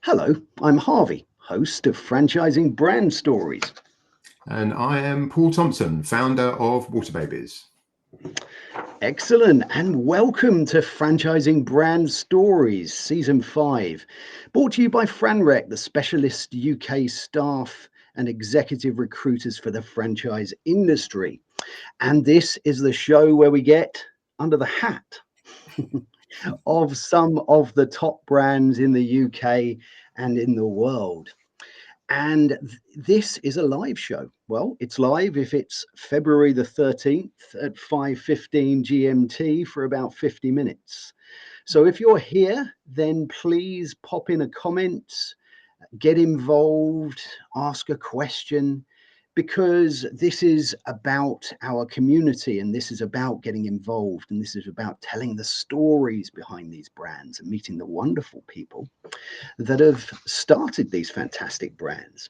Hello, I'm Harvey, host of Franchising Brand Stories. And I am Paul Thompson, founder of Waterbabies. Excellent, and welcome to Franchising Brand Stories, Season 5, brought to you by FranRec, the specialist UK staff and executive recruiters for the franchise industry. And this is the show where we get under the hat of some of the top brands in the UK and in the world. And this is a live show. Well, it's live if it's February the 13th at 5:15 GMT for about 50 minutes. So if you're here, then please pop in a comment, get involved, ask a question, because this is about our community and this is about getting involved and this is about telling the stories behind these brands and meeting the wonderful people that have started these fantastic brands.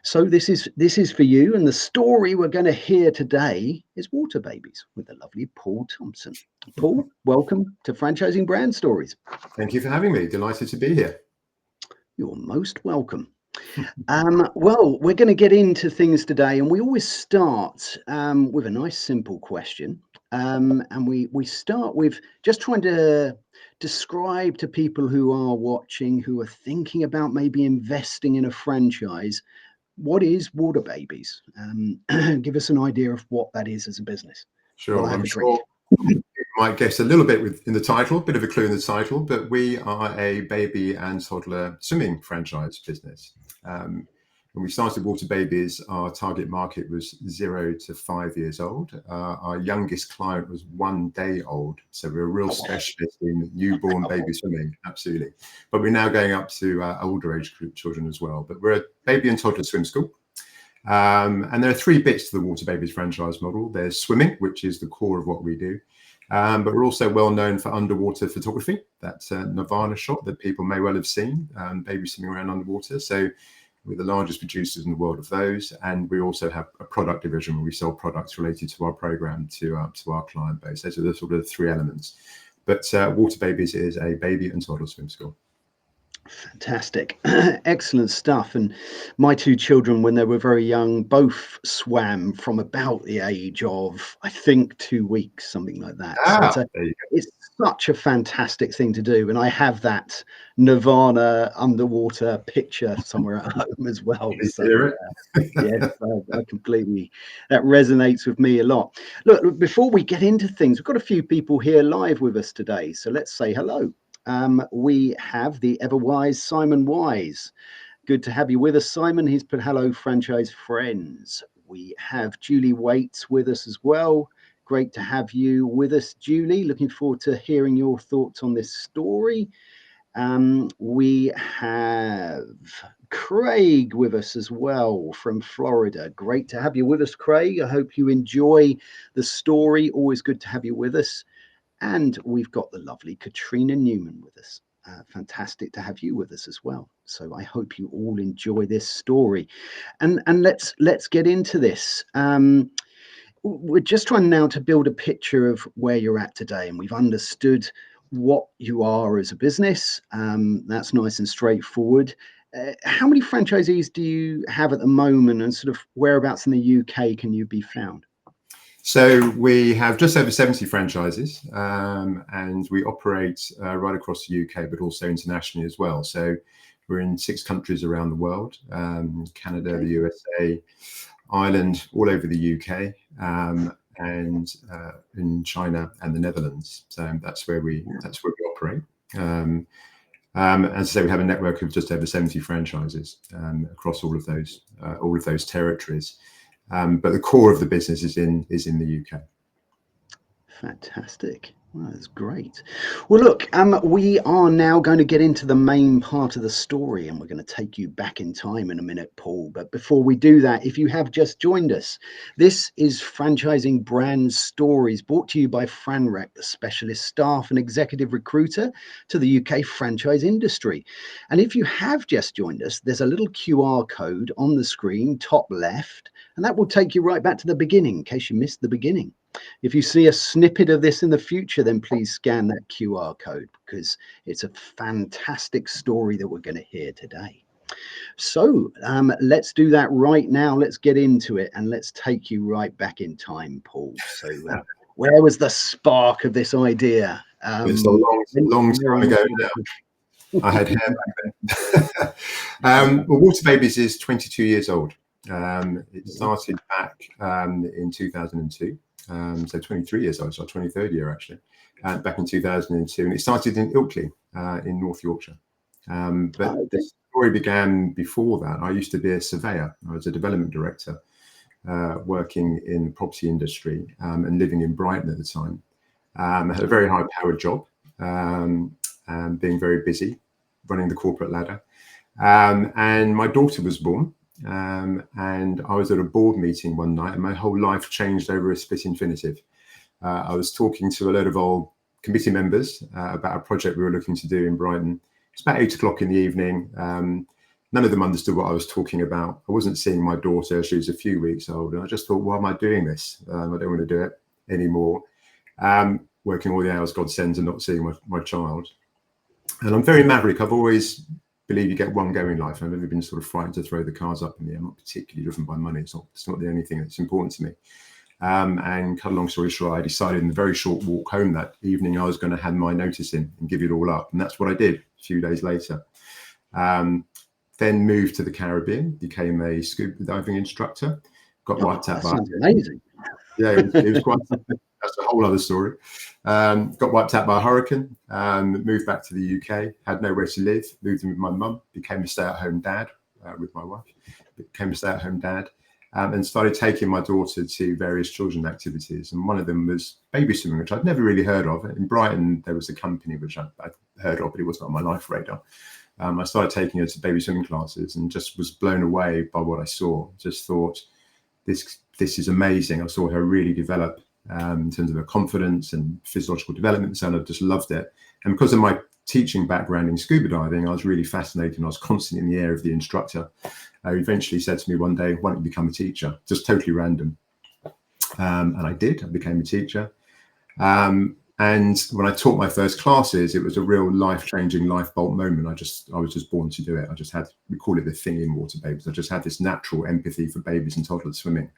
So this is for you, and the story we're going to hear today is Waterbabies with the lovely Paul Thompson. Paul, welcome to Franchising Brand Stories. Thank you for having me. Delighted to be here. You're most welcome. Well, we're going to get into things today, and we always start with a nice simple question. And we start with just trying to describe to people who are watching, who are thinking about maybe investing in a franchise, what is Waterbabies? Give us an idea of what that is as a business. Sure, I'm sure you might guess a little bit in the title, a bit of a clue in the title, but we are a baby and toddler swimming franchise business. When we started Waterbabies, our target market was 0 to 5 years old. Our youngest client was 1 day old. So we're a real specialist in newborn baby swimming, absolutely. But we're now going up to older age group children as well. But we're a baby and toddler swim school. And there are 3 bits to the Waterbabies franchise model. There's swimming, which is the core of what we do. But we're also well known for underwater photography. That's a Nirvana shot that people may well have seen, baby swimming around underwater. So we're the largest producers in the world of those. And we also have a product division where we sell products related to our program to our client base. Those are the sort of 3 elements. But Waterbabies is a baby and toddler swim school. Fantastic. Excellent stuff. And my 2 children, when they were very young, both swam from about the age of, I think, 2 weeks, something like that. So it's such a fantastic thing to do. And I have that Nirvana underwater picture somewhere at home as well. So, yes, I completely, that resonates with me a lot. Look, before we get into things, we've got a few people here live with us today. So let's say hello. We have the ever wise Simon Wise. Good to have you with us, Simon. He's put hello, franchise friends. We have Julie Waits with us as well. Great to have you with us, Julie. Looking forward to hearing your thoughts on this story. We have Craig with us as well from Florida. Great to have you with us, Craig. I hope you enjoy the story. Always good to have you with us. And we've got the lovely Katrina Newman with us. Fantastic to have you with us as well. So I hope you all enjoy this story. And let's get into this. We're just trying now to build a picture of where you're at today, and we've understood what you are as a business. That's nice and straightforward. How many franchisees do you have at the moment, and sort of whereabouts in the UK can you be found? So we have just over 70 franchises, and we operate right across the UK, but also internationally as well. So we're in 6 countries around the world, Canada, the USA, Ireland, all over the UK, and in China and the Netherlands. So that's where we operate. As I say, we have a network of just over 70 franchises across all of those territories. But the core of the business is in the UK. Fantastic. Well, that's great. Well, look, we are now going to get into the main part of the story, and we're going to take you back in time in a minute, Paul. But before we do that, if you have just joined us, this is Franchising Brand Stories, brought to you by FranRec, the specialist staff and executive recruiter to the UK franchise industry. And if you have just joined us, there's a little QR code on the screen, top left, and that will take you right back to the beginning in case you missed the beginning. If you see a snippet of this in the future, then please scan that QR code, because it's a fantastic story that we're going to hear today. So let's do that right now. Let's get into it, and let's take you right back in time, Paul. So where was the spark of this idea? It's a long time ago now. I had hair back then. Well, Waterbabies is 22 years old. It started back in 2002. So 23 years old, so our 23rd year actually, back in 2002. And it started in Ilkley in North Yorkshire. But the story began before that. I used to be a surveyor. I was a development director working in the property industry and living in Brighton at the time. I had a very high-powered job, being very busy, running the corporate ladder. And my daughter was born. And I was at a board meeting one night, and my whole life changed over a split infinitive. I was talking to a load of old committee members about a project we were looking to do in Brighton. It's about 8 o'clock in the evening. None of them understood what I was talking about. I wasn't seeing my daughter. She was a few weeks old. And I just thought, why am I doing this? I don't want to do it anymore. Working all the hours God sends and not seeing my child. And I'm very maverick. I've always believed you get one go in life. I've never been sort of frightened to throw the cards up in the air. I'm not particularly driven by money. It's not the only thing that's important to me. And cut a long story short, I decided in the very short walk home that evening I was going to hand my notice in and give it all up. And that's what I did a few days later. Then moved to the Caribbean, became a scuba diving instructor, got wiped out by... Sounds amazing. Yeah, it was quite... That's a whole other story. Got wiped out by a hurricane, moved back to the UK, had nowhere to live, moved in with my mum, became a stay-at-home dad with my wife, became a stay-at-home dad, and started taking my daughter to various children's activities. And one of them was baby swimming, which I'd never really heard of. In Brighton, there was a company which I'd heard of, but it wasn't on my life radar. I started taking her to baby swimming classes and just was blown away by what I saw. Just thought, this is amazing. I saw her really develop in terms of her confidence and physiological development, and I just loved it. And because of my teaching background in scuba diving, I was really fascinated. I was constantly in the air of the instructor. I eventually said to me one day, why don't you become a teacher? Just totally random. And I did. I became a teacher. And when I taught my first classes, it was a real life-changing life bolt moment. I was just born to do it. We call it the thing in Waterbabies. I just had this natural empathy for babies and toddlers swimming,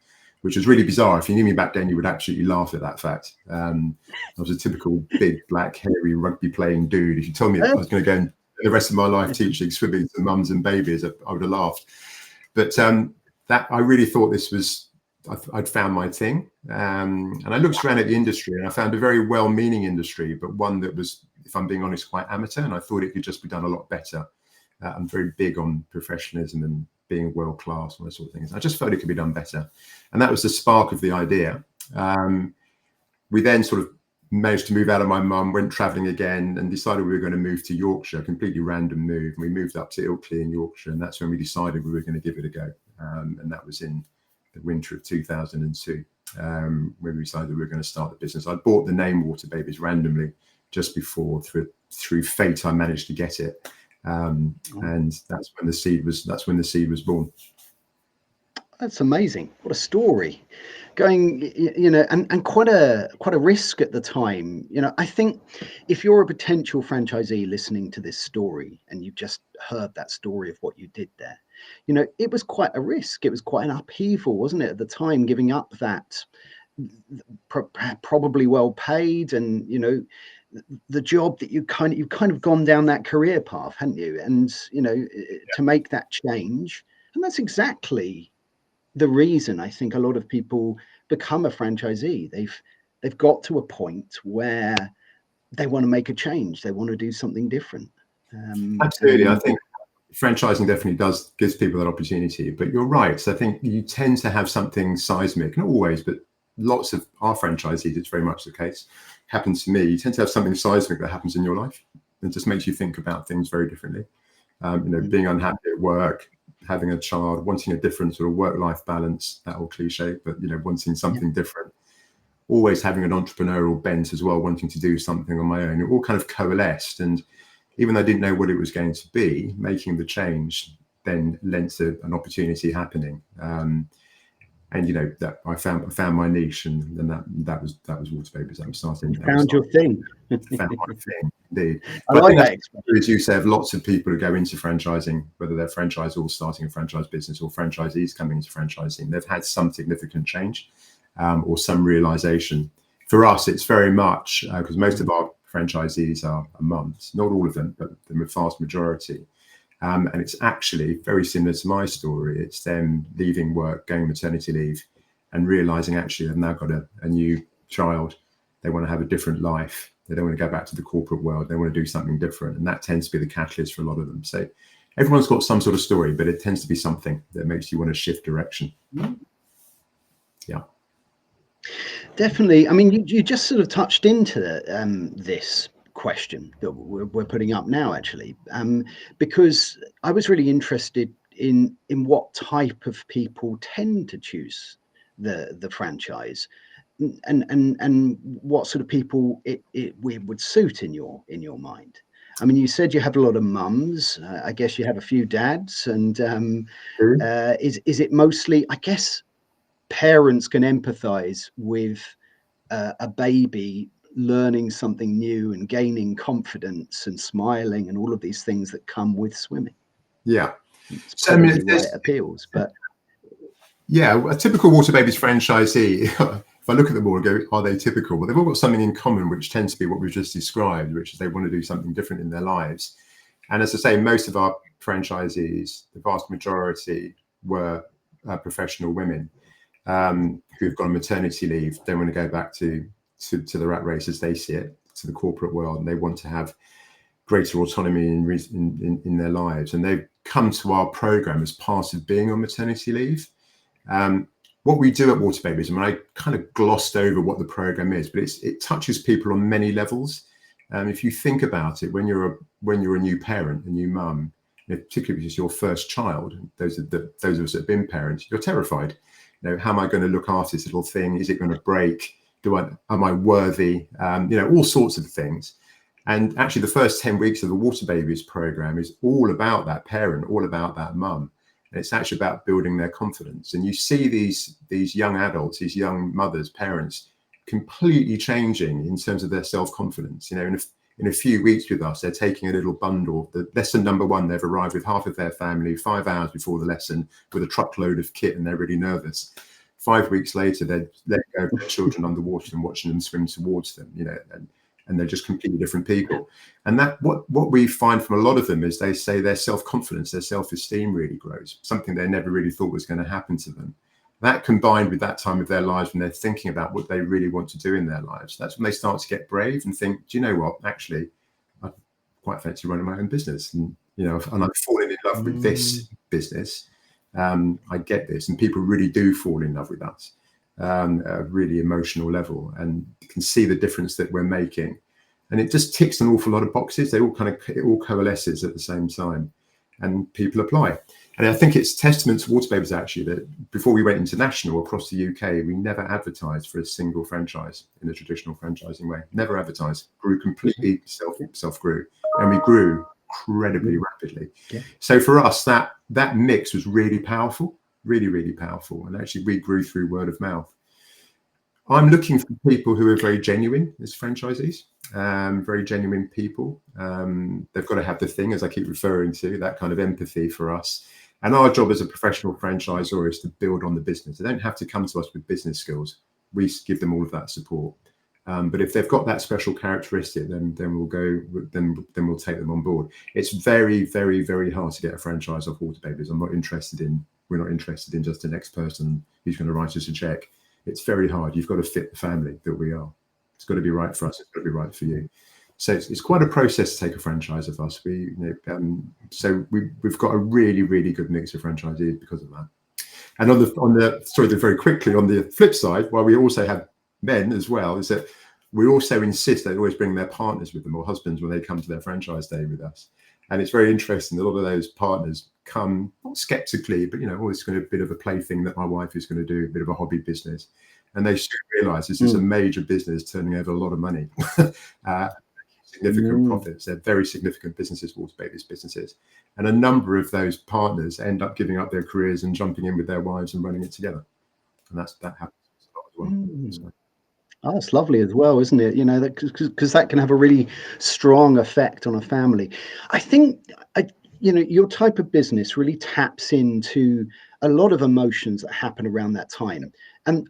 which was really bizarre. If you knew me back then, you would absolutely laugh at that fact. I was a typical big, black, hairy, rugby-playing dude. If you told me I was going to go and the rest of my life teaching swimming to mums and babies, I would have laughed. But that I really thought this was, I'd found my thing. And I looked around at the industry, and I found a very well-meaning industry, but one that was, if I'm being honest, quite amateur. And I thought it could just be done a lot better. I'm very big on professionalism and being world class and those sort of things. I just felt it could be done better. And that was the spark of the idea. We then sort of managed to move out of my mum, went traveling again, and decided we were going to move to Yorkshire, a completely random move. And we moved up to Ilkley in Yorkshire, and that's when we decided we were going to give it a go. And that was in the winter of 2002, when we decided we were going to start the business. I bought the name Waterbabies randomly just before, through fate, I managed to get it. And that's when the seed was born. That's amazing. What a story. Going, and quite a risk at the time. I think if you're a potential franchisee listening to this story and you've just heard that story of what you did there, it was quite a risk. It was quite an upheaval, wasn't it, at the time, giving up that probably well paid and, the job that you've kind of gone down that career path, hadn't you? And, to make that change. And that's exactly the reason I think a lot of people become a franchisee. They've got to a point where they want to make a change. They want to do something different. Absolutely. I think franchising definitely gives people that opportunity, but you're right. So I think you tend to have something seismic, not always, but lots of our franchisees, it's very much the case. Happens to me. You tend to have something seismic that happens in your life. It just makes you think about things very differently. Being unhappy at work, having a child, wanting a different sort of work-life balance, that old cliche, but wanting something different, always having an entrepreneurial bent as well, wanting to do something on my own. It all kind of coalesced, and even though I didn't know what it was going to be, making the change then lent to an opportunity happening. And that I found my niche, and that was Waterbabies. That was starting. You found your thing. Found my thing, indeed. I But like I that think expression. as you say, have lots of people who go into franchising, whether they're franchisors starting a franchise business or franchisees coming into franchising, they've had some significant change or some realization. For us, it's very much because most of our franchisees are mums, not all of them, but the vast majority. And it's actually very similar to my story. It's them leaving work, going maternity leave, and realizing actually they've now got a new child. They want to have a different life. They don't want to go back to the corporate world. They want to do something different. And that tends to be the catalyst for a lot of them. So everyone's got some sort of story, but it tends to be something that makes you want to shift direction. Yeah. Definitely. I mean, you just sort of touched into this question that we're putting up now, actually, because I was really interested in what type of people tend to choose the franchise, and what sort of people it would suit in your mind. I mean, you said you have a lot of mums. I guess you have a few dads, and is it mostly, I guess, parents can empathize with a baby learning something new and gaining confidence and smiling and all of these things that come with swimming. Yeah. It's probably why it appeals. But yeah, a typical Waterbabies franchisee, if I look at them all and go, are they typical? Well, they've all got something in common, which tends to be what we've just described, which is they want to do something different in their lives. And as I say, most of our franchisees, the vast majority, were professional women who've gone on maternity leave. They want to go back to the rat race as they see it, to the corporate world, and they want to have greater autonomy in their lives. And they've come to our program as part of being on maternity leave. What we do at Waterbabies, I mean, I kind of glossed over what the program is, but it touches people on many levels. If you think about it, when you're a new parent, a new mum, particularly because it's your first child, those of us that have been parents, you're terrified. How am I going to look after this little thing? Is it going to break? Am I worthy? All sorts of things. And actually, the first 10 weeks of the Waterbabies program is all about that parent, all about that mum. And it's actually about building their confidence. And you see these young adults, these young mothers, parents, completely changing in terms of their self-confidence. In a few weeks with us, they're taking a little bundle. The lesson number 1, they've arrived with half of their family 5 hours before the lesson with a truckload of kit, and they're really nervous. 5 weeks later, they're letting go of their children underwater and watching them swim towards them, and they're just completely different people. And that what we find from a lot of them is they say their self-confidence, their self-esteem really grows, something they never really thought was going to happen to them. That combined with that time of their lives when they're thinking about what they really want to do in their lives, that's when they start to get brave and think, do you know what, actually, I quite fancy running my own business. And, and I've fallen in love with this business. I get this. And people really do fall in love with us at a really emotional level, and you can see the difference that we're making. And it just ticks an awful lot of boxes. It all coalesces at the same time, and people apply. And I think it's testament to Waterbabies actually that before we went international across the UK, we never advertised for a single franchise in a traditional franchising way. Never advertised. Grew completely self grew, and we grew incredibly rapidly. Yeah. So for us, that mix was really powerful, really, really powerful. And actually, we grew through word of mouth. I'm looking for people who are very genuine as franchisees, very genuine people. They've got to have the thing, as I keep referring to, that kind of empathy for us. And our job as a professional franchisor is to build on the business. They don't have to come to us with business skills. We give them all of that support. But if they've got that special characteristic, then we'll go. Then we'll take them on board. It's very, very, very hard to get a franchise off Waterbabies. We're not interested in just the next person who's going to write us a check. It's very hard. You've got to fit the family that we are. It's got to be right for us. It's got to be right for you. So it's quite a process to take a franchise of us. So we've got a really, really good mix of franchisees because of that. And very quickly on the flip side, while we also have men as well, is that we also insist they always bring their partners with them or husbands when they come to their franchise day with us. And it's very interesting. A lot of those partners come not skeptically, but always going to a bit of a plaything that my wife is going to do, a bit of a hobby business, and they soon realise this is a major business turning over a lot of money, significant profits. They're very significant businesses, Waterbabies businesses, and a number of those partners end up giving up their careers and jumping in with their wives and running it together. and that happens a lot as well. So. Oh, it's lovely as well, isn't it? You know, that because that can have a really strong effect on a family. I think, your type of business really taps into a lot of emotions that happen around that time. And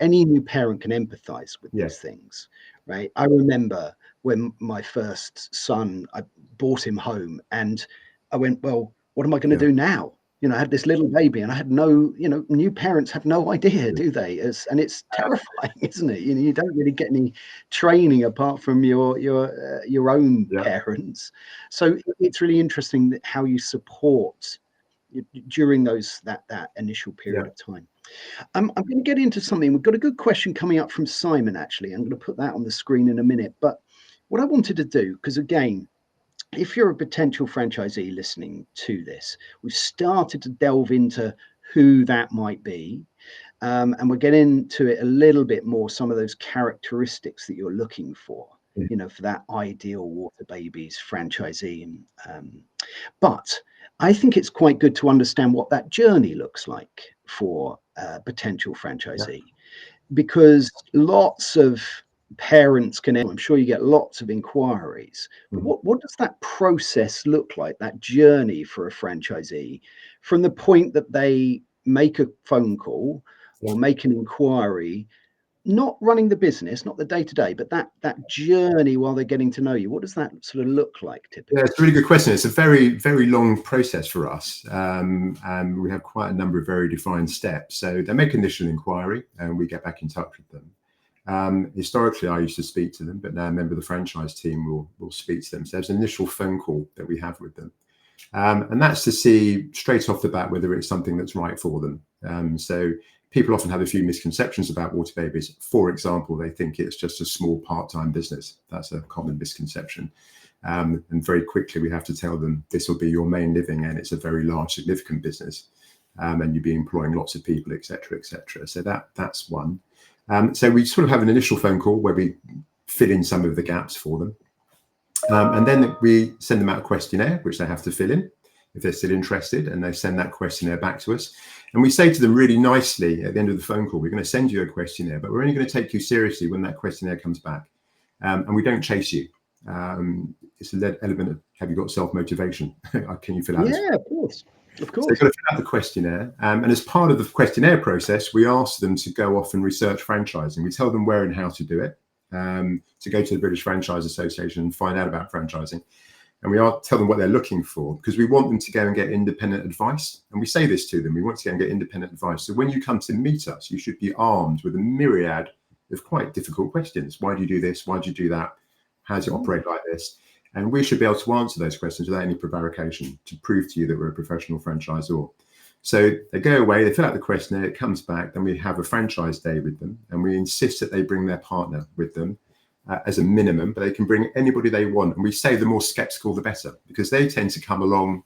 any new parent can empathize with Yeah. these things, right? I remember when my first son, I brought him home and I went, well, what am I going to do now? I had this little baby and I had new parents have no idea, do they? And it's terrifying, isn't it? You don't really get any training apart from your own parents. So it's really interesting how you support during that initial period of time. I'm going to get into something. We've got a good question coming up from Simon, actually. I'm going to put that on the screen in a minute. But what I wanted to do, because again, if you're a potential franchisee listening to this, we've started to delve into who that might be. And we're getting into it a little bit more, some of those characteristics that you're looking for, for that ideal Waterbabies franchisee. But I think it's quite good to understand what that journey looks like for a potential franchisee, because lots of parents I'm sure you get lots of inquiries, but what does that process look like, that journey for a franchisee from the point that they make a phone call or make an inquiry, not running the business, not the day-to-day, but that journey while they're getting to know you? What does that sort of look like typically? Yeah, it's a really good question. It's a very, very long process for us. And we have quite a number of very defined steps. So they make initial inquiry and we get back in touch with them. Historically, I used to speak to them, but now a member of the franchise team will speak to them. So there's an initial phone call that we have with them. And that's to see straight off the bat whether it's something that's right for them. So people often have a few misconceptions about Waterbabies. For example, they think it's just a small part-time business. That's a common misconception. And very quickly we have to tell them this will be your main living and it's a very large, significant business. And you'll be employing lots of people, et cetera, et cetera. So that's one. So we sort of have an initial phone call where we fill in some of the gaps for them. And then we send them out a questionnaire, which they have to fill in if they're still interested. And they send that questionnaire back to us. And we say to them really nicely at the end of the phone call, we're going to send you a questionnaire, but we're only going to take you seriously when that questionnaire comes back. And we don't chase you. It's an element of, have you got self-motivation? Can you fill out? Yeah, of course. Of course. So they've got to fill out the questionnaire. And as part of the questionnaire process, we ask them to go off and research franchising. We tell them where and how to do it, to go to the British Franchise Association and find out about franchising. And we tell them what they're looking for, because we want them to go and get independent advice. And we say this to them, we want to go and get independent advice. So when you come to meet us, you should be armed with a myriad of quite difficult questions. Why do you do this? Why do you do that? How does it operate like this? And we should be able to answer those questions without any prevarication to prove to you that we're a professional franchisor. So they go away, they fill out the questionnaire, it comes back, then we have a franchise day with them. And we insist that they bring their partner with them as a minimum, but they can bring anybody they want. And we say the more skeptical, the better, because they tend to come along,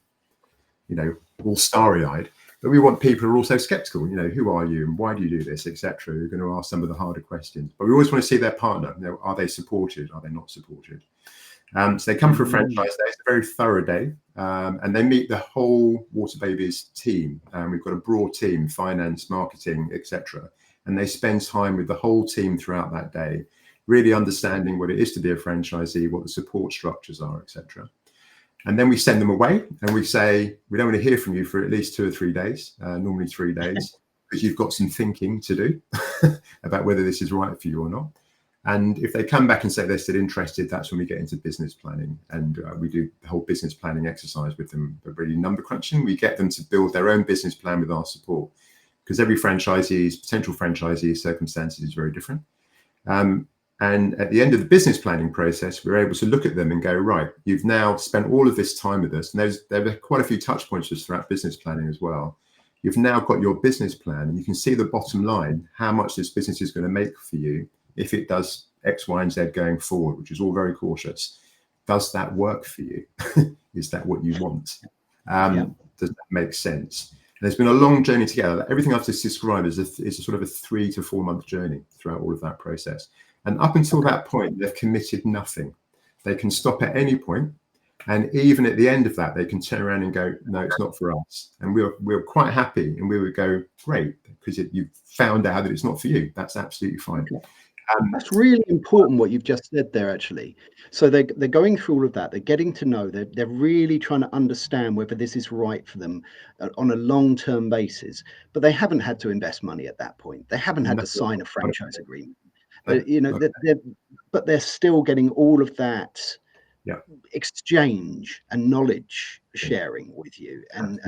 all starry-eyed. But we want people who are also skeptical, who are you and why do you do this, etc. You're going to ask some of the harder questions. But we always want to see their partner. Are they supported? Are they not supported? So they come for a franchise day. It's a very thorough day. And they meet the whole Waterbabies team. We've got a broad team, finance, marketing, etc. And they spend time with the whole team throughout that day, really understanding what it is to be a franchisee, what the support structures are, etc. And then we send them away and we say, we don't want to hear from you for at least 2 or 3 days, normally 3 days, because you've got some thinking to do about whether this is right for you or not. And if they come back and say they're still interested, that's when we get into business planning. And we do the whole business planning exercise with them, but really number crunching. We get them to build their own business plan with our support, because every potential franchisee's circumstances is very different. And at the end of the business planning process, we're able to look at them and go, right, you've now spent all of this time with us. And there are quite a few touch points just throughout business planning as well. You've now got your business plan and you can see the bottom line, how much this business is going to make for you if it does X, Y, and Z going forward, which is all very cautious. Does that work for you? Is that what you want? Does that make sense? And there's been a long journey together. Everything I've just described is a sort of a 3 to 4 month journey throughout all of that process. And up until that point, they've committed nothing. They can stop at any point. And even at the end of that, they can turn around and go, no, it's not for us. And we're quite happy. And we would go, great, because you found out that it's not for you. That's absolutely fine. Okay. That's really important what you've just said there, actually. So they're going through all of that. They're getting to know. They're really trying to understand whether this is right for them on a long-term basis. But they haven't had to invest money at that point. They haven't had to sign a franchise agreement. You know, but they're still getting all of that exchange and knowledge sharing with you, and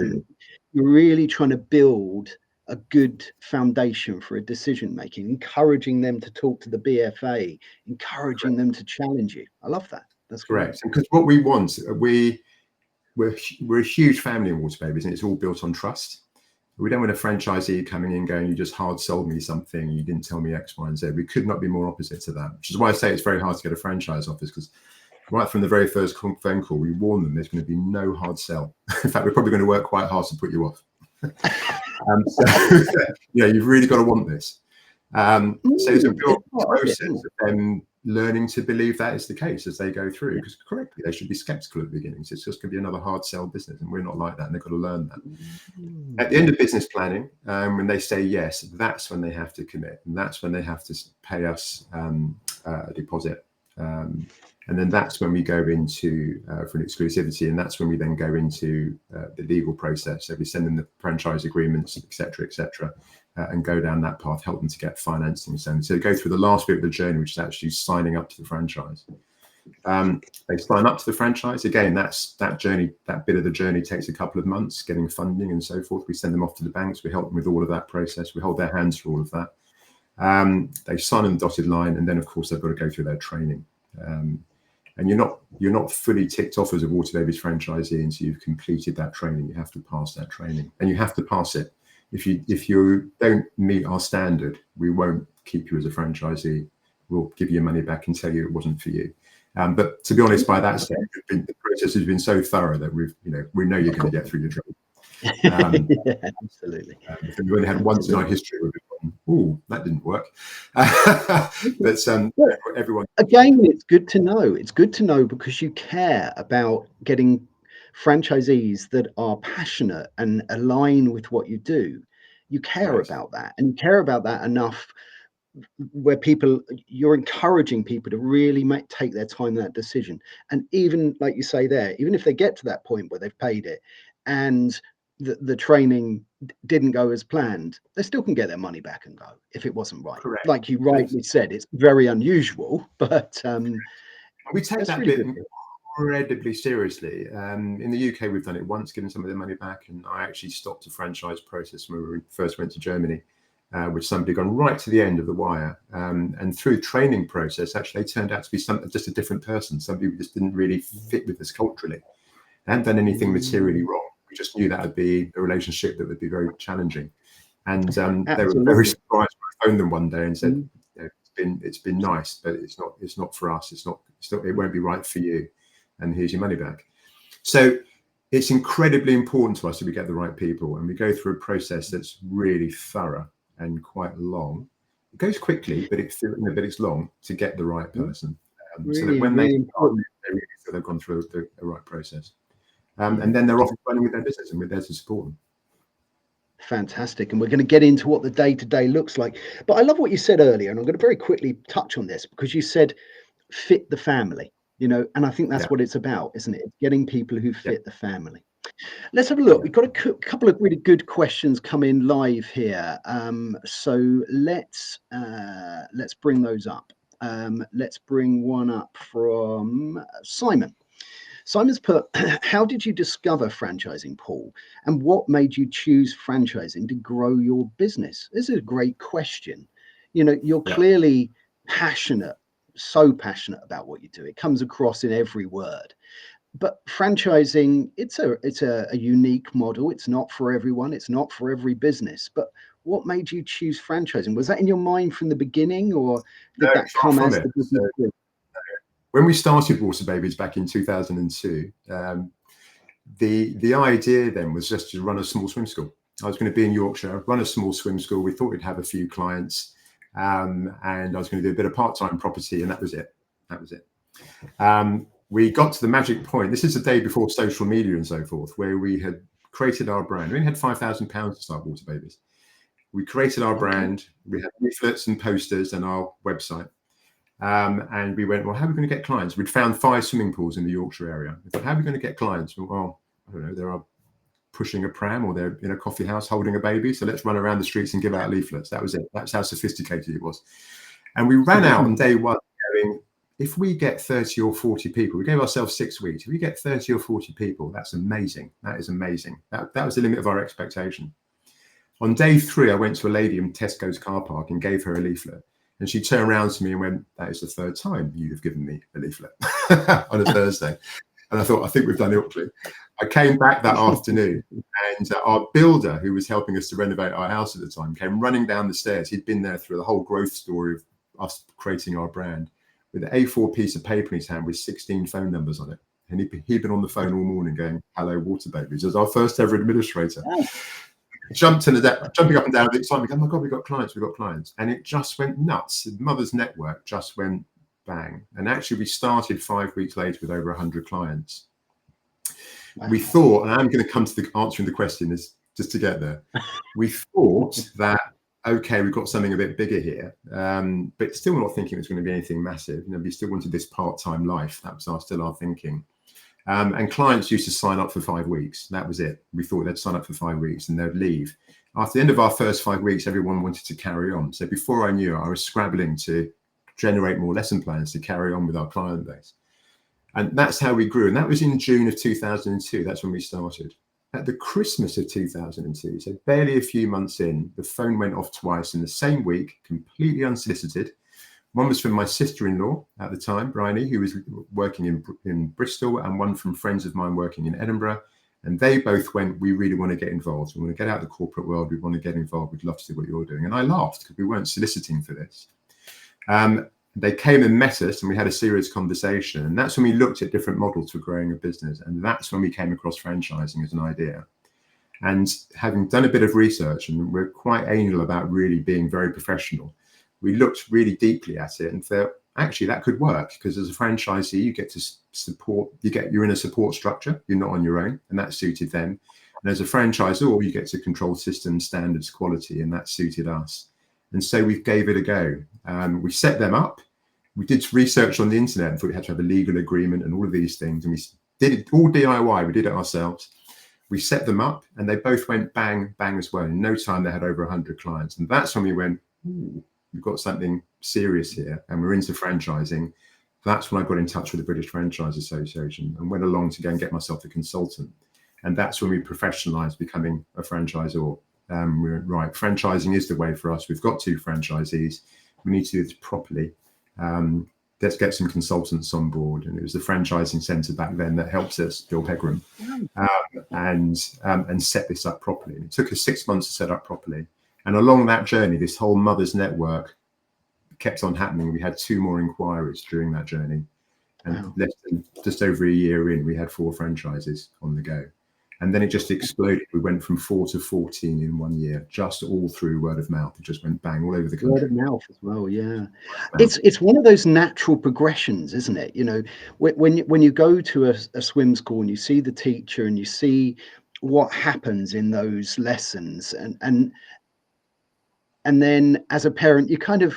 you're really trying to build a good foundation for a decision making, encouraging them to talk to the BFA, encouraging them to challenge you. I love that. That's correct. Because what we want, we're a huge family in Waterbabies, and it's all built on trust. We don't want a franchisee coming in going, you just hard sold me something, you didn't tell me X, Y, and Z. We could not be more opposite to that, which is why I say it's very hard to get a franchise office, because right from the very first phone call, we warn them there's going to be no hard sell. In fact, we're probably going to work quite hard to put you off. So, you've really got to want this. So it's a real process of them learning to believe that is the case as they go through, because correctly, they should be skeptical at the beginning. So it's just going to be another hard sell business, and we're not like that, and they've got to learn that. At the end of business planning, when they say yes, that's when they have to commit, and that's when they have to pay us a deposit. And then that's when we go into for an exclusivity, and that's when we then go into the legal process. So we send them the franchise agreements, et cetera, and go down that path, help them to get financing. So go through the last bit of the journey, which is actually signing up to the franchise. They sign up to the franchise. Again, that journey, that bit of the journey takes a couple of months, getting funding and so forth. We send them off to the banks. We help them with all of that process. We hold their hands through all of that. They sign on the dotted line, and then of course they've got to go through their training. And you're not fully ticked off as a Waterbabies franchisee until you've completed that training. You have to pass that training, and you have to pass it. If you don't meet our standard, we won't keep you as a franchisee. We'll give you your money back and tell you it wasn't for you. But to be honest, by that stage, the process has been so thorough that we know you're going to get through your training. Yeah, absolutely. If we've only had once in our history, we've gone, "Ooh, that didn't work." But everyone. Again, it's good to know. It's good to know because you care about getting franchisees that are passionate and align with what you do. You care about that, and you care about that enough where you're encouraging people to really take their time in that decision. And even like you say there, even if they get to that point where they've paid it and the training didn't go as planned, they still can get their money back and go if it wasn't right. Correct. Like you rightly said, it's very unusual, but we take that really bit incredibly seriously. In the UK, we've done it once, given some of their money back, and I actually stopped a franchise process when we first went to Germany, with somebody gone right to the end of the wire, and through the training process, actually they turned out to be just a different person, somebody who just didn't really fit with us culturally. They hadn't done anything materially wrong. We just knew that would be a relationship that would be very challenging, and they were very surprised when I phoned them one day and said, "It's been nice, but it's not for us. It won't be right for you, and here's your money back." So it's incredibly important to us that we get the right people, and we go through a process that's really thorough and quite long. It goes quickly, but it's long to get the right person, so that when they really feel they've gone through the right process. And then they're off and running with their business, and we're there to support them. Fantastic. And we're going to get into what the day-to-day looks like. But I love what you said earlier, and I'm going to very quickly touch on this because you said fit the family, and I think that's what it's about, isn't it? It's getting people who fit the family. Let's have a look. We've got a couple of really good questions come in live here. So let's bring those up. Let's bring one up from Simon. Simon's put, how did you discover franchising, Paul? And what made you choose franchising to grow your business? This is a great question. You're clearly passionate, so passionate about what you do. It comes across in every word. But franchising, it's a unique model. It's not for everyone. It's not for every business. But what made you choose franchising? Was that in your mind from the beginning, or did that come as the business grew? When we started Waterbabies back in 2002, the idea then was just to run a small swim school. I was going to be in Yorkshire, run a small swim school. We thought we'd have a few clients, and I was going to do a bit of part-time property, and that was it. We got to the magic point. This is the day before social media and so forth, where we had created our brand. We only had £5,000 to start Waterbabies. We created our brand. We had leaflets and posters and our website. And we went, well, how are we going to get clients? We'd found 5 swimming pools in the Yorkshire area. We thought, how are we going to get clients? Well, I don't know, they are pushing a pram or they're in a coffee house holding a baby. So let's run around the streets and give out leaflets. That was it. That's how sophisticated it was. And we ran out on day one going, if we get 30 or 40 people, we gave ourselves 6 weeks. If we get 30 or 40 people, that's amazing. That is amazing. That was the limit of our expectation. On day 3, I went to a lady in Tesco's car park and gave her a leaflet. And she turned around to me and went, that is the 3rd time you have given me a leaflet on a Thursday. And I thought, I think we've done it properly. I came back that afternoon and our builder, who was helping us to renovate our house at the time, came running down the stairs. He'd been there through the whole growth story of us creating our brand, with an A4 piece of paper in his hand with 16 phone numbers on it. And he'd been on the phone all morning going, hello, Waterbabies, as our first ever administrator. Jumping up and down with excitement. Oh my God, we've got clients. And it just went nuts. The Mother's Network just went bang. And actually, we started 5 weeks later with over 100 clients. Wow. We thought, and I'm going to come to the answering the question is just to get there. We thought that, okay, we've got something a bit bigger here, but still not thinking it was going to be anything massive. We still wanted this part-time life. That was still our thinking. And clients used to sign up for 5 weeks. That was it. We thought they'd sign up for 5 weeks and they'd leave. After the end of our first 5 weeks, everyone wanted to carry on. So before I knew it, I was scrabbling to generate more lesson plans to carry on with our client base. And that's how we grew. And that was in June of 2002. That's when we started. At the Christmas of 2002, so barely a few months in, the phone went off twice in the same week, completely unsolicited. One was from my sister-in-law at the time, Bryony, who was working in Bristol, and one from friends of mine working in Edinburgh. And they both went, we really want to get involved. We want to get out of the corporate world. We want to get involved. We'd love to do what you're doing. And I laughed because we weren't soliciting for this. They came and met us and we had a serious conversation. And that's when we looked at different models for growing a business. And that's when we came across franchising as an idea. And having done a bit of research, and we're quite anal about really being very professional, we looked really deeply at it and thought, actually, that could work, because as a franchisee, you get to support, you're in a support structure, you're not on your own, and that suited them. And as a franchisor, you get to control systems, standards, quality, and that suited us. And so we gave it a go. We set them up. We did research on the internet and thought we had to have a legal agreement and all of these things. And we did it all DIY. We did it ourselves. We set them up and they both went bang, bang as well. In no time, they had over 100 clients. And that's when we went, ooh, we've got something serious here and we're into franchising. That's when I got in touch with the British Franchise Association and went along to go and get myself a consultant. And that's when we professionalized becoming a franchisor. We're right, franchising is the way for us. We've got 2 franchisees. We need to do this properly. Let's get some consultants on board. And it was the franchising centre back then that helped us, Bill Pegram, and set this up properly. And it took us 6 months to set up properly. And along that journey, this whole Mother's Network kept on happening. We had 2 more inquiries during that journey. And less than just over a year in, we had 4 franchises on the go. And then it just exploded. We went from 4 to 14 in 1 year, just all through word of mouth. It just went bang all over the country. Word of mouth as well, yeah. It's one of those natural progressions, isn't it? You know, when you go to a swim school and you see the teacher and you see what happens in those lessons, and then as a parent, you kind of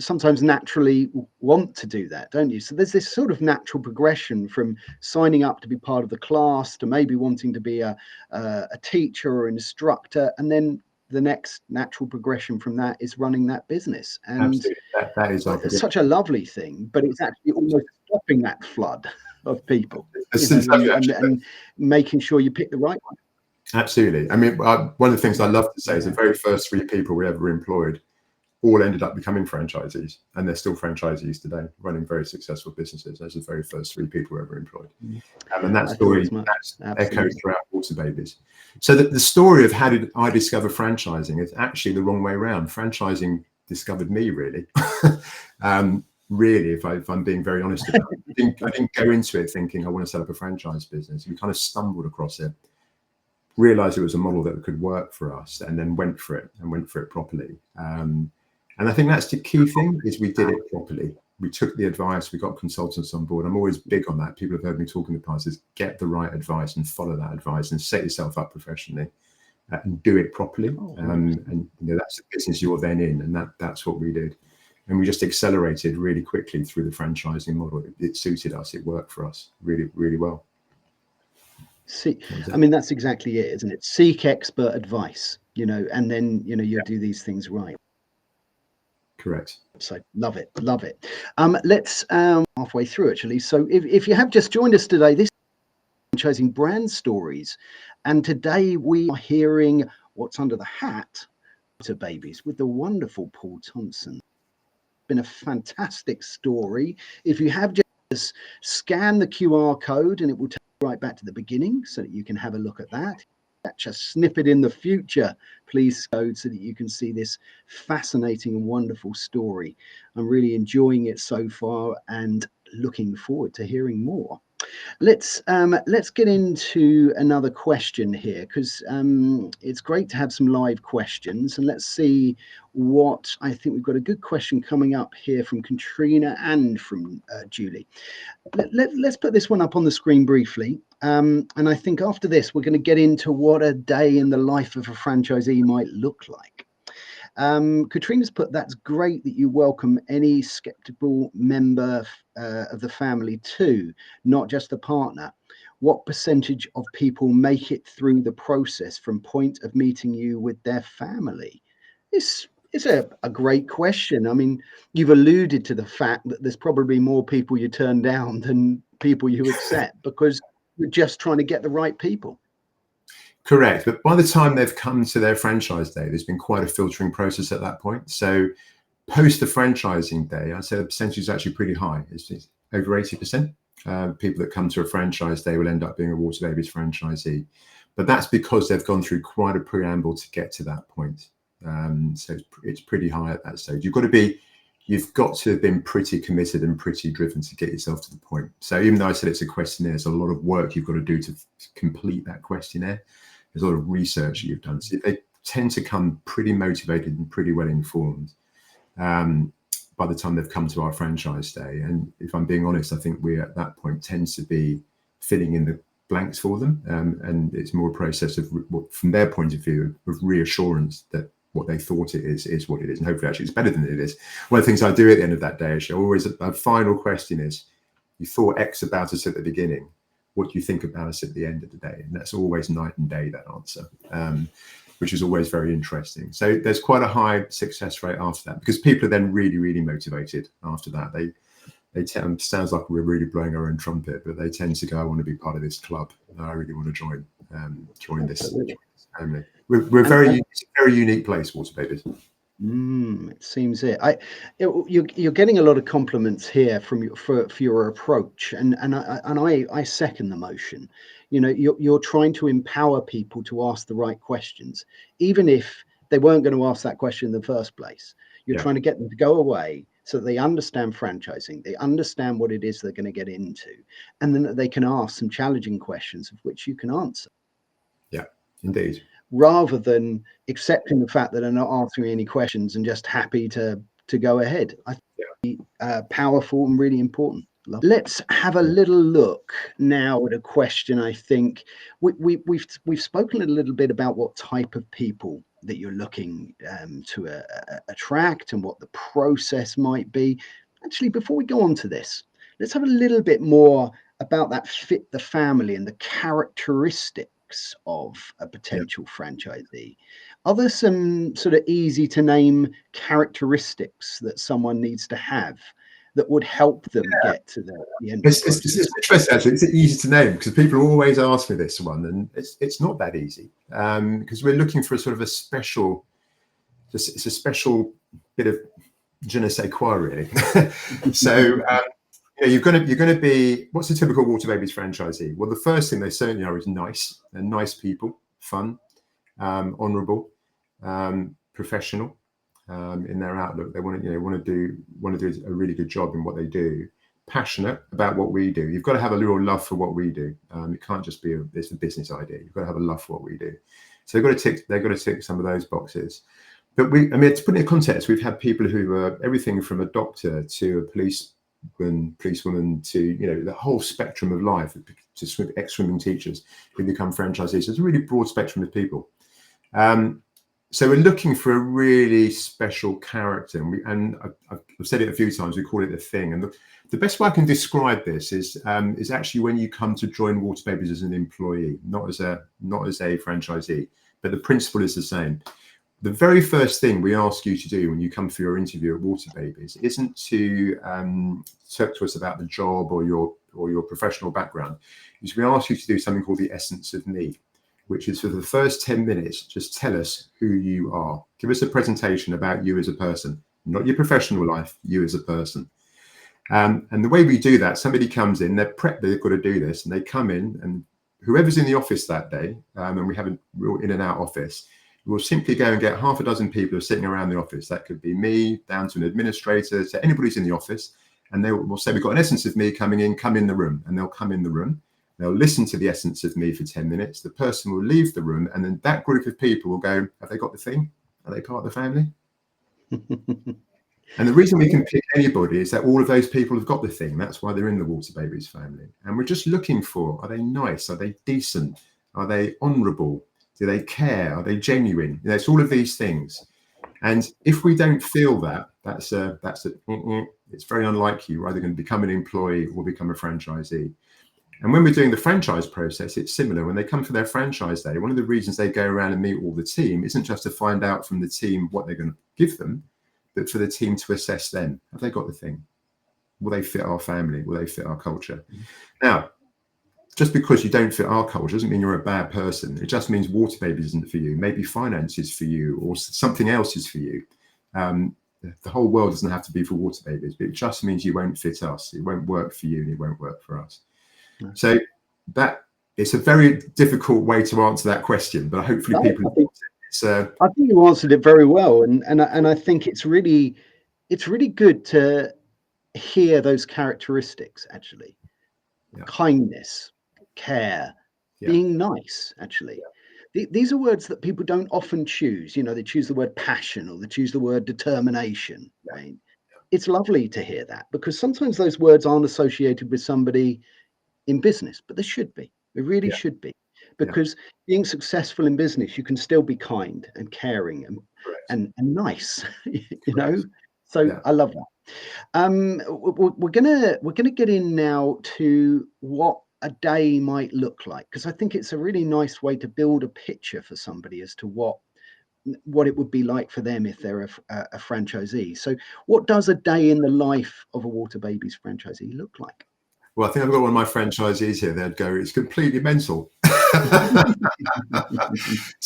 sometimes naturally want to do that, don't you? So there's this sort of natural progression from signing up to be part of the class to maybe wanting to be a teacher or an instructor, and then the next natural progression from that is running that business. And that is such a lovely thing, but it's actually almost stopping that flood of people and making sure you pick the right one. Absolutely. I mean, one of the things I love to say is the very first 3 people we ever employed all ended up becoming franchisees, and they're still franchisees today, running very successful businesses. Those are the very first 3 people we ever employed. And that story echoes throughout Waterbabies. So the story of how did I discover franchising is actually the wrong way around. Franchising discovered me, really. Really, if I'm being very honest about it. I didn't go into it thinking I want to set up a franchise business. We kind of stumbled across it, realized it was a model that could work for us, and then went for it properly. And I think that's the key thing, is we did it properly. We took the advice, we got consultants on board. I'm always big on that. People have heard me talk in the past, is get the right advice and follow that advice and set yourself up professionally. and do it properly. Oh, And that's the business you're then in, and that's what we did. And we just accelerated really quickly through the franchising model. It suited us. It worked for us really, really well. See, I mean, that's exactly it, isn't it? Seek expert advice, and then, you do these things right. Correct. So love it. Let's halfway through, actually. So if you have just joined us today, this is Franchising Brand Stories. And today we are hearing what's under the hat, Waterbabies, with the wonderful Paul Thompson. Been a fantastic story. If you have just scan the QR code and it will take you right back to the beginning so that you can have a look at that. Catch a snippet in the future, please, code, so that you can see this fascinating and wonderful story. I'm really enjoying it so far and looking forward to hearing more. Let's get into another question here, because it's great to have some live questions, and let's see what I think. We've got a good question coming up here from Katrina and from Julie. Let's put this one up on the screen briefly, and I think after this we're going to get into what a day in the life of a franchisee might look like. Katrina's put, that's great that you welcome any skeptical member of the family too, not just the partner. What percentage of people make it through the process from point of meeting you with their family? It's a great question. I mean, you've alluded to the fact that there's probably more people you turn down than people you accept because you're just trying to get the right people. Correct. But by the time they've come to their franchise day, there's been quite a filtering process at that point. So post the franchising day, I'd say the percentage is actually pretty high. It's over 80%. People that come to a franchise day will end up being a Waterbabies franchisee. But that's because they've gone through quite a preamble to get to that point. So it's pretty high at that stage. You've got to have been pretty committed and pretty driven to get yourself to the point. So even though I said it's a questionnaire, there's a lot of work you've got to do to complete that questionnaire. There's a lot of research that you've done. So they tend to come pretty motivated and pretty well informed by the time they've come to our franchise day. And if I'm being honest, I think we at that point tends to be filling in the blanks for them. And it's more a process of, from their point of view, of reassurance that what they thought it is what it is. And hopefully actually it's better than it is. One of the things I do at the end of that day, actually, always a final question is, you thought X about us at the beginning. What do you think about us at the end of the day? And that's always night and day, that answer, which is always very interesting. So there's quite a high success rate after that, because people are then really, really motivated after that. They sounds like we're really blowing our own trumpet, but they tend to go, I want to be part of this club. I really want to join this family. We're a very unique place, Waterbabies. It seems it. You're getting a lot of compliments here from for your approach, and I second the motion. You're trying to empower people to ask the right questions, even if they weren't going to ask that question in the first place. You're trying to get them to go away so that they understand franchising, they understand what it is they're going to get into, and then they can ask some challenging questions of which you can answer. Yeah, indeed. Rather than accepting the fact that they're not answering any questions and just happy to go ahead. I think powerful and really important. Let's have a little look now at a question. I think we've spoken a little bit about what type of people that you're looking to attract and what the process might be. Actually, before we go on to this, let's have a little bit more about that fit the family and the characteristics of a potential franchisee. Are there some sort of easy to name characteristics that someone needs to have that would help them get to the end? It's interesting, actually. It's easy to name because people always ask me this one, and it's not that easy because we're looking for a sort of a special. It's a special bit of je ne sais quoi, really. So. You're going to be, what's a typical Waterbabies franchisee? Well, the first thing they certainly are is nice. They're nice people, fun, honourable, professional in their outlook. They want to do a really good job in what they do. Passionate about what we do. You've got to have a little love for what we do. It can't just be it's a business idea. You've got to have a love for what we do. So they've got to tick some of those boxes. But to put it in context, we've had people who are everything from a doctor to a policewoman to the whole spectrum of life, to ex-swimming teachers who become franchisees. So it's a really broad spectrum of people. So we're looking for a really special character, and I've said it a few times. We call it the thing, and the best way I can describe this is actually when you come to join Waterbabies as an employee, not as a franchisee, but the principle is the same. The very first thing we ask you to do when you come for your interview at Waterbabies isn't to talk to us about the job or your professional background. Is we ask you to do something called the essence of me, which is for the first 10 minutes, just tell us who you are. Give us a presentation about you as a person, not your professional life, you as a person. And the way we do that, somebody comes in, they're prepped, they've got to do this, and they come in, and whoever's in the office that day, and we have a real in and out office, we'll simply go and get half a dozen people who are sitting around the office. That could be me, down to an administrator, to anybody's in the office. And they will say, we've got an essence of me coming in, come in the room. And they'll come in the room. They'll listen to the essence of me for 10 minutes. The person will leave the room. And then that group of people will go, have they got the thing? Are they part of the family? And the reason we can pick anybody is that all of those people have got the thing. That's why they're in the Waterbabies family. And we're just looking for, are they nice? Are they decent? Are they honourable? Do they care? Are they genuine? You know, it's all of these things. And if we don't feel that, it's very unlikely you're either going to become an employee or become a franchisee. And when we're doing the franchise process, it's similar. When they come for their franchise day, one of the reasons they go around and meet all the team isn't just to find out from the team what they're going to give them, but for the team to assess them. Have they got the thing? Will they fit our family? Will they fit our culture? Now, just because you don't fit our culture doesn't mean you're a bad person. It just means Waterbabies isn't for you. Maybe finance is for you, or something else is for you. The whole world doesn't have to be for Waterbabies, but it just means you won't fit us. It won't work for you, and it won't work for us. No. So that it's a very difficult way to answer that question, but hopefully people. I think you answered it very well, and I think it's really good to hear those characteristics actually. Yeah. Kindness, care, being nice, actually. These are words that people don't often choose. You know, they choose the word passion, or they choose the word determination, right? It's lovely to hear that, because sometimes those words aren't associated with somebody in business, but they should be. They really should be, because being successful in business, you can still be kind and caring and nice, you know? So I love that. We're gonna get in now to what a day might look like, because I think it's a really nice way to build a picture for somebody as to what it would be like for them if they're a franchisee. So what does a day in the life of a Waterbabies franchisee look like? Well, I think I've got one of my franchisees here. They'd go, it's completely mental. So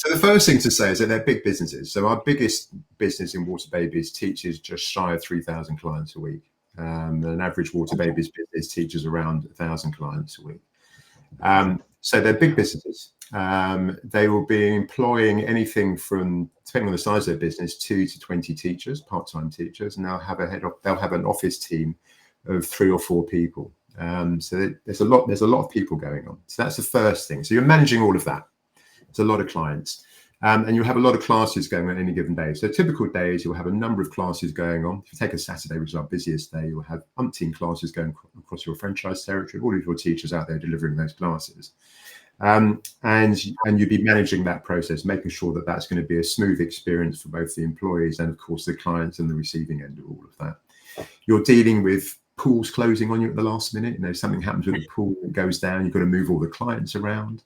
the first thing to say is that they're big businesses. So our biggest business in Waterbabies teaches just shy of 3,000 clients a week. An average Waterbabies business teaches around 1,000 clients a week. So they're big businesses. They will be employing anything from, depending on the size of their business, 2 to 20 teachers, part-time teachers, and they'll have an office team of 3 or 4 people. So there's a lot of people going on. So that's the first thing. So you're managing all of that. It's a lot of clients, and you have a lot of classes going on any given day. So typical days, you'll have a number of classes going on. If you take a Saturday, which is our busiest day, you'll have umpteen classes going across your franchise territory. All of your teachers out there delivering those classes, and you'll be managing that process, making sure that that's going to be a smooth experience for both the employees and, of course, the clients and the receiving end of all of that. You're dealing with pools closing on you at the last minute. You know, something happens with the pool, it goes down, you've got to move all the clients around.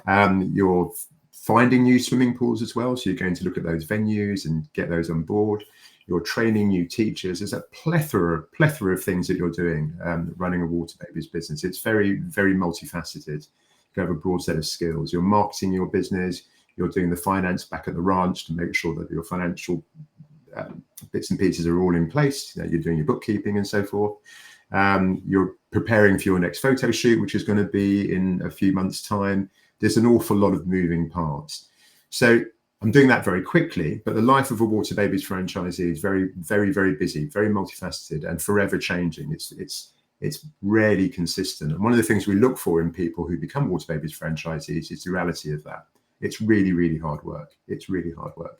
You're finding new swimming pools as well, so you're going to look at those venues and get those on board. You're training new teachers. There's a plethora of things that you're doing running a Waterbabies business. It's very, very multifaceted. You have a broad set of skills. You're marketing your business. You're doing the finance back at the ranch to make sure that your financial bits and pieces are all in place. You're doing your bookkeeping and so forth. You're preparing for your next photo shoot, which is going to be in a few months' time. There's an awful lot of moving parts. So I'm doing that very quickly, but the life of a Waterbabies franchisee is very, very, very busy, very multifaceted, and forever changing. It's rarely consistent. And one of the things we look for in people who become Waterbabies franchisees is the reality of that. It's really, really hard work. It's really hard work.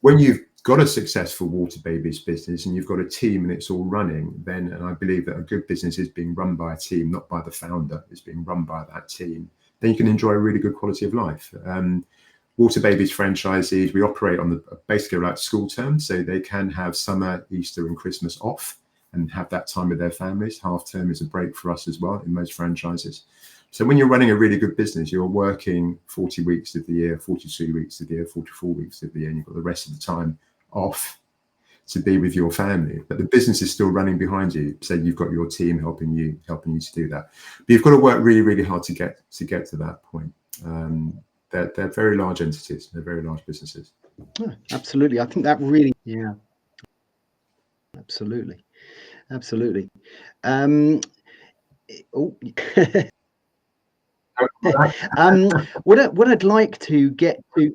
When you've got a successful Waterbabies business and you've got a team and it's all running, then, and I believe that a good business is being run by a team, not by the founder, it's being run by that team, then you can enjoy a really good quality of life. Waterbabies franchisees, we operate on the basically like school terms, so they can have summer, Easter and Christmas off and have that time with their families. Half term is a break for us as well in most franchises. So when you're running a really good business, you're working 40 weeks of the year, 42 weeks of the year, 44 weeks of the year, and you've got the rest of the time off to be with your family. But the business is still running behind you. So you've got your team helping you to do that. But you've got to work really, really hard to get to that point. They're very large entities. They're very large businesses. Oh, absolutely. I think that really, yeah, absolutely. Absolutely. What I'd like to get to,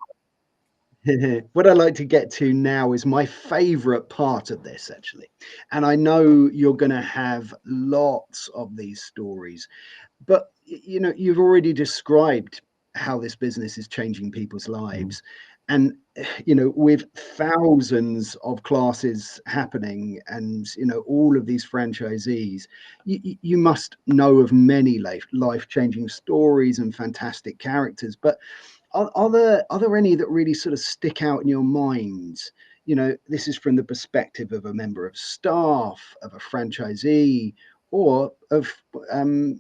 what I'd like to get to now is my favorite part of this, actually. And I know you're going to have lots of these stories, but you know, you've already described how this business is changing people's lives. And you know, with thousands of classes happening and you know all of these franchisees, you must know of many life-changing stories and fantastic characters. But are there any that really sort of stick out in your mind? You know, this is from the perspective of a member of staff, of a franchisee, or of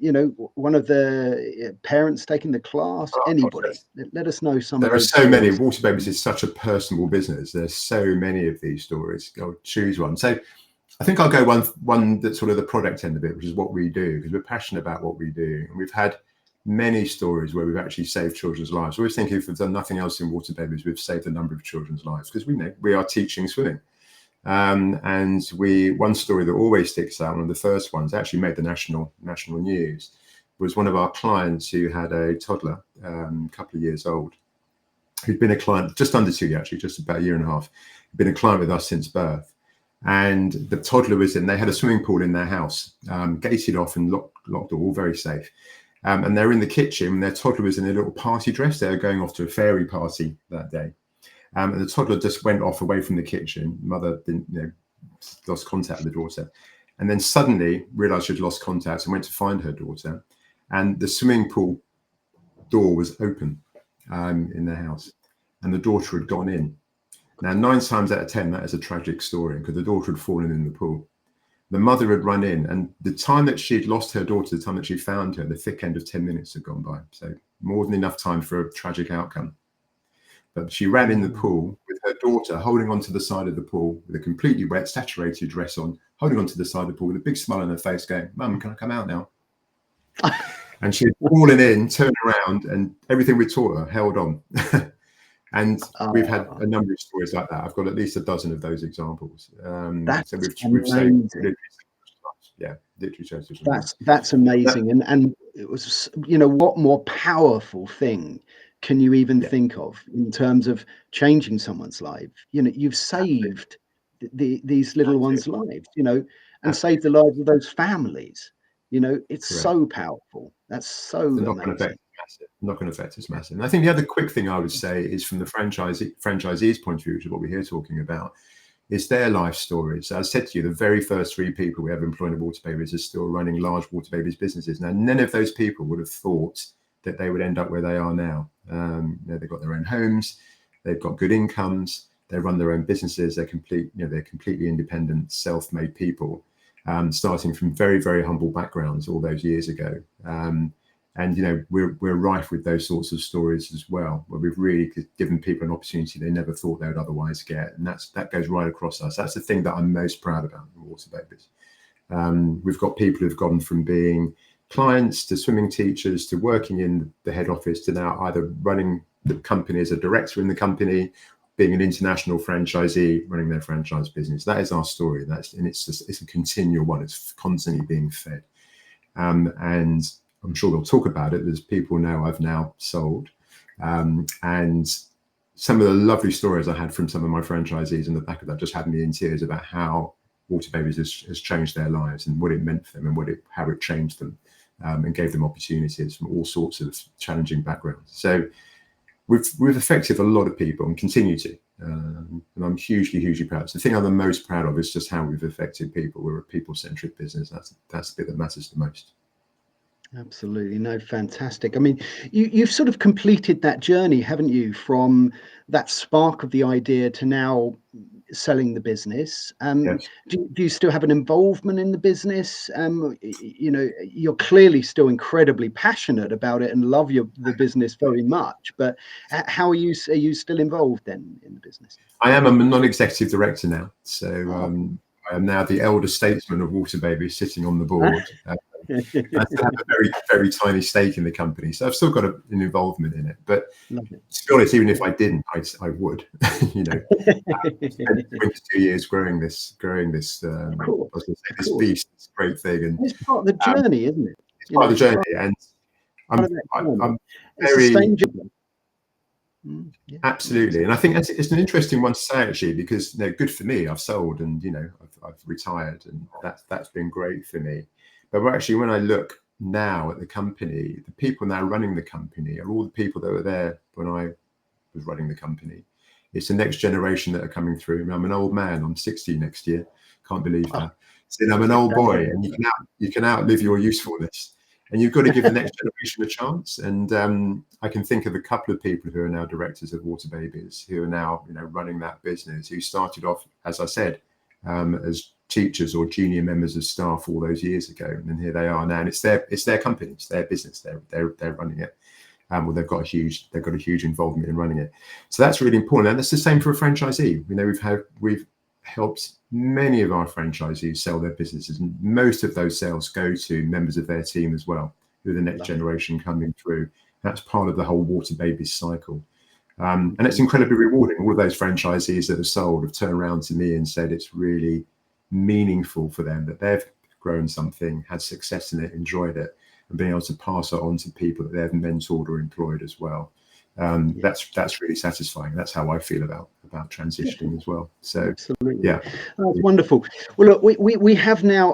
you know, one of the parents taking the class. Anybody, let us know some. There are so many. Waterbabies is such a personal business. There's so many of these stories. Go choose one. So I think I'll go one that's sort of the product end of it, which is what we do, because we're passionate about what we do. And we've had many stories where we've actually saved children's lives. We always think if we've done nothing else in Waterbabies, we've saved a number of children's lives, because we know we are teaching swimming. And one story that always sticks out, one of the first ones, actually made the national news, was one of our clients who had a toddler, a couple of years old, who'd been a client just under 2, actually, just about a year and a half, been a client with us since birth. And the toddler was in, they had a swimming pool in their house, gated off and locked all very safe. And they're in the kitchen, and their toddler was in a little party dress. They were going off to a fairy party that day. And the toddler just went off away from the kitchen. Mother didn't, lost contact with the daughter. And then suddenly realized she'd lost contact and went to find her daughter. And the swimming pool door was open in their house. And the daughter had gone in. Now, 9 times out of 10, that is a tragic story, because the daughter had fallen in the pool. The mother had run in, and the time that she'd lost her daughter, the time that she found her, the thick end of 10 minutes had gone by. So more than enough time for a tragic outcome. But she ran in the pool with her daughter holding onto the side of the pool with a completely wet, saturated dress on, holding onto the side of the pool with a big smile on her face going, "Mum, can I come out now?" And she'd fallen in, turned around, and everything we taught her held on. And we've had a number of stories like that. I've got at least a dozen of those examples. That's so we've amazing. Literally that's amazing. And it was, you know, what more powerful thing can you even think of in terms of changing someone's life? You know, you've saved these little ones' lives, you know, and saved the lives of those families. You know, it's so powerful. That's so amazing. Knock-on effect is massive. And I think the other quick thing I would say is from the franchisee's point of view, which is what we're here talking about, is their life stories. As I said to you, the very first 3 people we ever employed at Waterbabies are still running large Waterbabies businesses. Now, none of those people would have thought that they would end up where they are now. They've got their own homes, they've got good incomes, they run their own businesses, they're completely independent, self-made people, starting from very, very humble backgrounds all those years ago. And you know, we're rife with those sorts of stories as well, where we've really given people an opportunity they never thought they would otherwise get, and that goes right across us. That's the thing that I'm most proud about in Waterbabies. We've got people who've gone from being clients to swimming teachers to working in the head office to now either running the company as a director in the company, being an international franchisee, running their franchise business. That is our story. It's a continual one. It's constantly being fed, and I'm sure we'll talk about it. There's people now I've now sold, and some of the lovely stories I had from some of my franchisees in the back of that just had me in tears about how Waterbabies has changed their lives and what it meant for them and how it changed them, and gave them opportunities from all sorts of challenging backgrounds. So we've affected a lot of people and continue to, and I'm hugely proud. So the thing I'm the most proud of is just how we've affected people. We're a people-centric business. That's the bit that matters the most. Absolutely. No, fantastic. I mean, you've sort of completed that journey, haven't you, from that spark of the idea to now selling the business. Yes, Do you still have an involvement in the business? You know, you're clearly still incredibly passionate about it and love the business very much. But how are you still involved then in the business? I am a non-executive director now, so Oh. I am now the elder statesman of Waterbabies, sitting on the board. I still have a very, very tiny stake in the company, so I've still got an involvement in it. But Love it. to be honest, even if I didn't, I would. You know, I spent 22 years growing this, Of I course, was going to say, of this course. beast, this great thing, and It's part of the um, journey, isn't it? it's You part know, of the it's journey. part And of that journey. I'm It's a very sustained journey. Yeah, no, absolutely, and I think it's an interesting one to say actually, because good for me, I've sold, and I've retired, and that's been great for me. But actually, when I look now at the company, the people now running the company are all the people that were there when I was running the company. It's the next generation that are coming through. I'm an old man. I'm 60 next year. Can't believe oh, that. So I'm an old boy, decade. and you can outlive your usefulness. And you've got to give the next generation a chance. And I can think of a couple of people who are now directors of Waterbabies, who are now running that business, who started off, as I said, as teachers or junior members of staff all those years ago, and here they are now. And it's their company, it's their business. They're running it. Well, they've got a huge involvement in running it. So that's really important, and it's the same for a franchisee. We've helped many of our franchisees sell their businesses, and most of those sales go to members of their team as well, who are the next Love it. generation coming through. That's part of the whole Waterbabies cycle. And it's Mhm. incredibly rewarding. All of those franchisees that have sold have turned around to me and said it's really meaningful for them that they've grown something, had success in it, enjoyed it, and being able to pass it on to people that they've mentored or employed as well. Yeah. That's really satisfying. That's how I feel about transitioning as well. So Absolutely. yeah, That's wonderful. Well, look, we have now,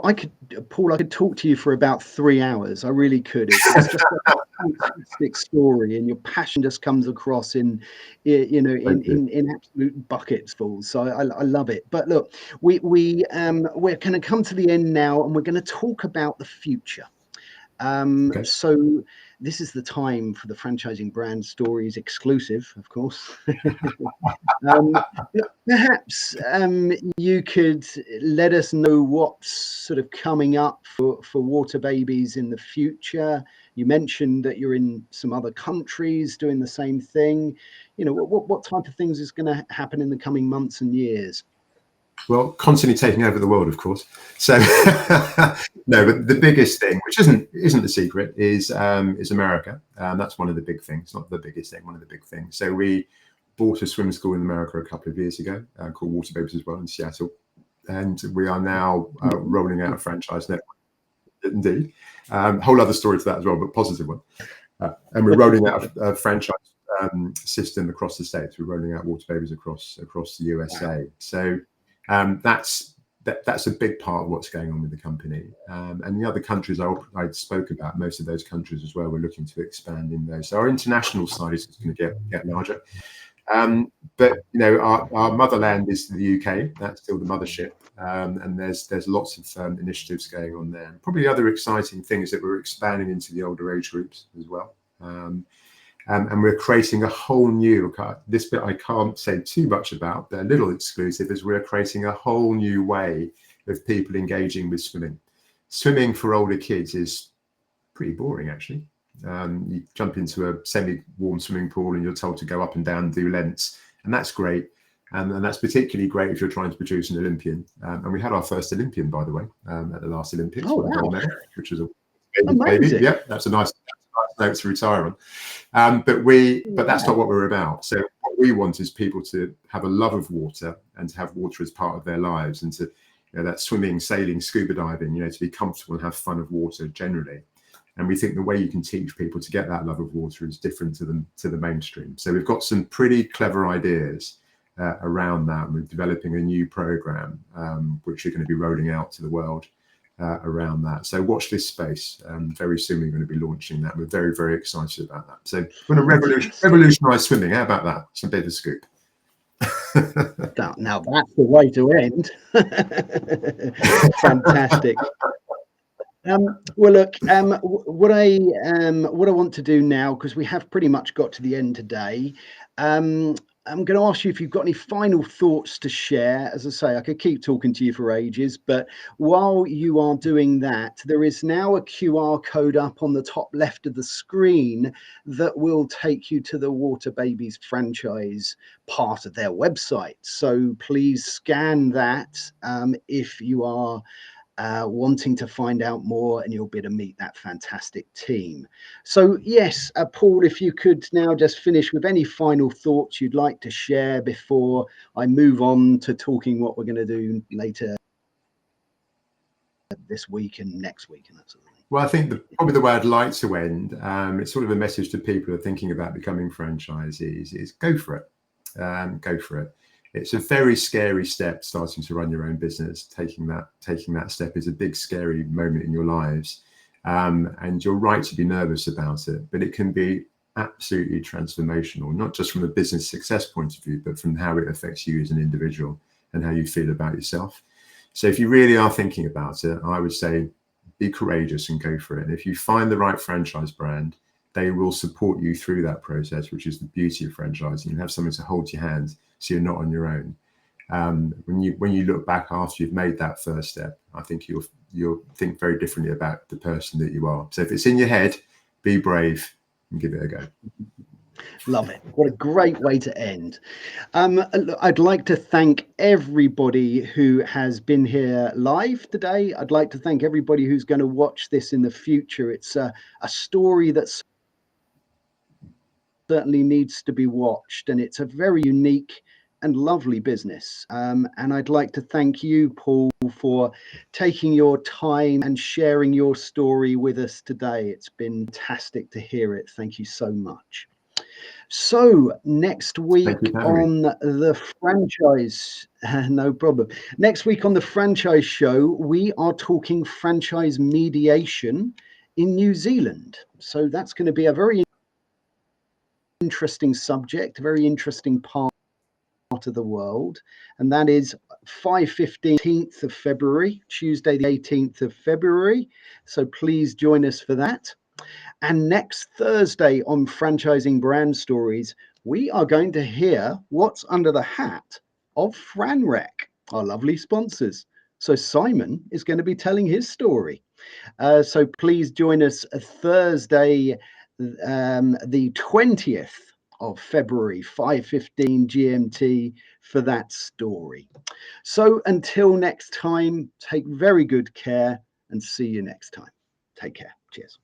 Paul, I could talk to you for about 3 hours. I really could. It's just a fantastic story, and your passion just comes across thank you. in absolute buckets full. So I love it. But look, we're going to come to the end now, and we're going to talk about the future. Okay. So this is the time for the franchising brand stories exclusive, of course. um, Perhaps you could let us know what's sort of coming up for Waterbabies in the future. You mentioned that you're in some other countries doing the same thing. You know, what type of things is going to happen in the coming months and years? Well, constantly taking over the world, of course. So no, but the biggest thing, which isn't the secret, is America. That's one of the big things, not the biggest thing, one of the big things. So we bought a swim school in America a couple of years ago called Waterbabies as well in Seattle, and we are now rolling out a franchise network. Indeed, whole other story to that as well, but positive one. And we're rolling out a franchise system across the states. We're rolling out Waterbabies across the USA. Wow. So that's a big part of what's going on with the company. And the other countries I spoke about, most of those countries as well, we're looking to expand in those. So our international side is going to get larger. But our motherland is the UK. That's still the mothership, and there's lots of initiatives going on there. Probably the other exciting thing is that we're expanding into the older age groups as well, and we're creating a whole new. This bit I can't say too much about. They're a little exclusive, as we're creating a whole new way of people engaging with swimming. Swimming for older kids is pretty boring, actually. You jump into a semi-warm swimming pool and you're told to go up and down, do lengths, and that's great. And that's particularly great if you're trying to produce an Olympian. And we had our first Olympian, by the way, at the last Olympics Oh, with a wow. gold medal, which was a baby. Amazing. Yeah, that's a nice note to retire on. But that's not what we're about. So what we want is people to have a love of water and to have water as part of their lives, and to that swimming, sailing, scuba diving, to be comfortable and have fun of water generally. And we think the way you can teach people to get that love of water is different to the mainstream. So we've got some pretty clever ideas around that. We're developing a new program, which we're going to be rolling out to the world around that. So watch this space. Very soon we're going to be launching that. We're very, very excited about that. So we're going to revolutionize swimming. How about that? It's a bit of a scoop. Now that's the way to end. Fantastic. Well, look, what I want to do now, because we have pretty much got to the end today, I'm going to ask you if you've got any final thoughts to share. As I say, I could keep talking to you for ages, but while you are doing that, there is now a QR code up on the top left of the screen that will take you to the Waterbabies franchise part of their website. So please scan that if you are wanting to find out more, and you'll be able to meet that fantastic team. So yes, Paul, if you could now just finish with any final thoughts you'd like to share before I move on to talking what we're going to do later this week and next week and that sort of thing. Well, I think probably the way I'd like to end, it's sort of a message to people who are thinking about becoming franchisees, is go for it. Go for it. It's a very scary step, starting to run your own business. Taking that step is a big, scary moment in your lives. And you're right to be nervous about it, but it can be absolutely transformational, not just from a business success point of view, but from how it affects you as an individual and how you feel about yourself. So if you really are thinking about it, I would say be courageous and go for it. And if you find the right franchise brand, they will support you through that process, which is the beauty of franchising. You have someone to hold your hand, so you're not on your own. When you look back after you've made that first step, I think you'll think very differently about the person that you are. So if it's in your head, be brave and give it a go. Love it. What a great way to end. I'd like to thank everybody who has been here live today. I'd like to thank everybody who's going to watch this in the future. It's a story that certainly needs to be watched, and it's a very unique and lovely business. And I'd like to thank you, Paul, for taking your time and sharing your story with us today. It's been fantastic to hear it. Thank you so much. So next week on the franchise, no problem. Next week on the franchise show, we are talking franchise mediation in New Zealand. So that's going to be a very interesting subject, very interesting part of the world, and that is 15th of February, Tuesday the 18th of February. So please join us for that. And next Thursday on Franchising Brand Stories, we are going to hear what's under the hat of FranRec, our lovely sponsors. So Simon is going to be telling his story. So please join us Thursday, the 20th of February, 5:15 GMT for that story. So until next time, take very good care and see you next time. Take care. Cheers.